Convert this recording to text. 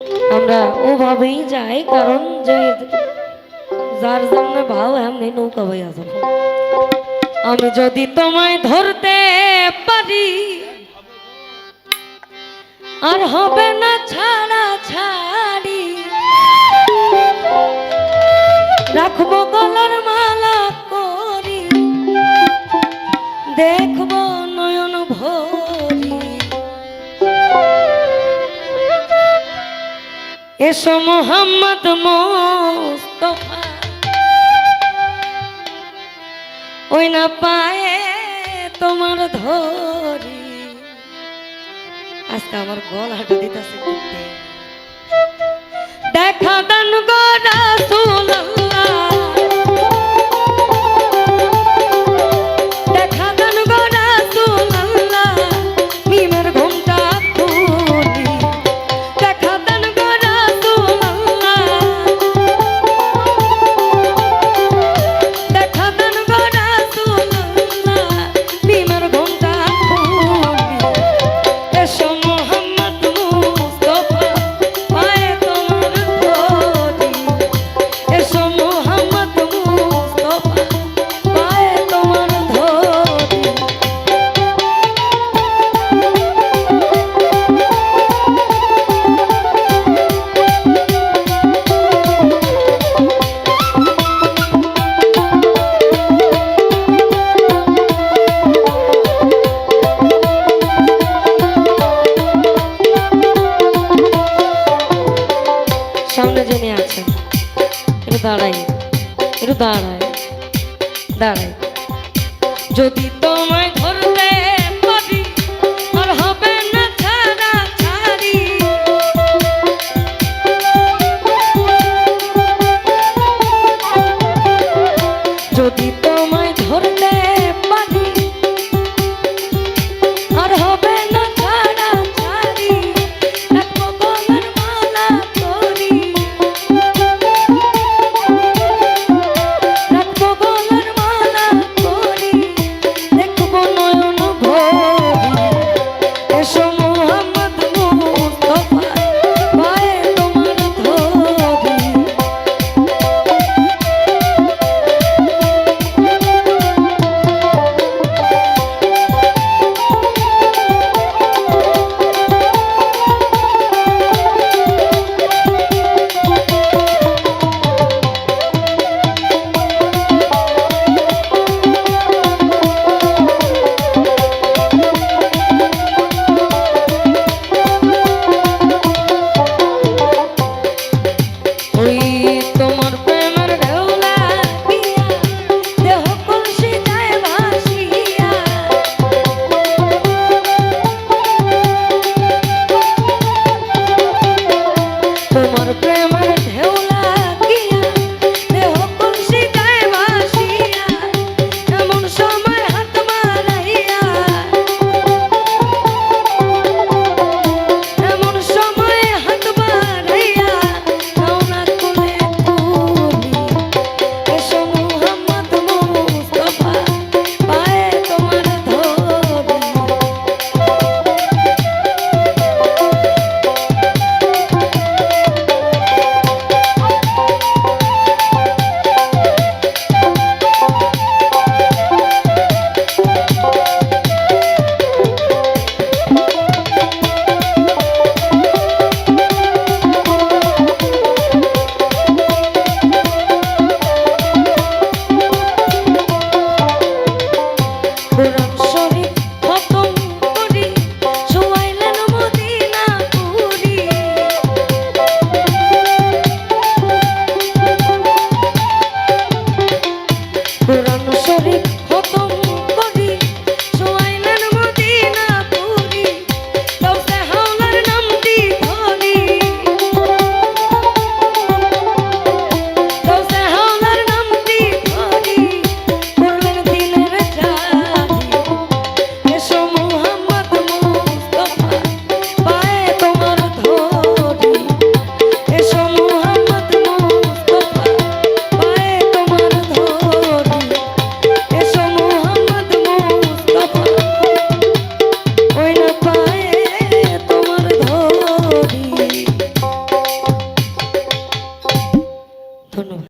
আমরা ওভাবেই যাই, কারণ যে যার জন্য ভাও এমনি নৌকা বইয়া যাব। আমি যদি তোমায় ধরতে পারি আর হবে না ছাড়া ছাড়ি, রাখবো গলার মালা করি, দেখবো নয়ন ভরি। এসো মোহাম্মদ মোস্তফা, ওই না পায়ে তোমার ধরি। আজকে আমার গলাটা দিতেছে দেখা দান গো রাসূলুল্লাহ, দেখা দান গো রাসূলুল্লাহ, মিমের ঘুমটা খুলি। দেখা দান গো রাসূলুল্লাহ, দেখা দান গো রাসূলুল্লাহ, মিমের ঘুমটা খুলি। এসো মোহাম্মদ মুস্তাফা, পায়ে তোমার ধরি। এসো মোহাম্মদ মুস্তাফা, পায়ে তোমার ধরি। সামনে জেনে আছেন, একটু দাঁড়াই, একটু দাঁড়ায় দাঁড়াই। যদি তোমায় ধরতে পারি আর হবে না ছাড়া ছাড়ি, যদি তোমায় ধরতে পারি আর হবে না ছাড়া ছাড়ি, রাখবো গলার মালা করি, রাখবো গলার মালা করি, দেখবো ধন্যবাদ।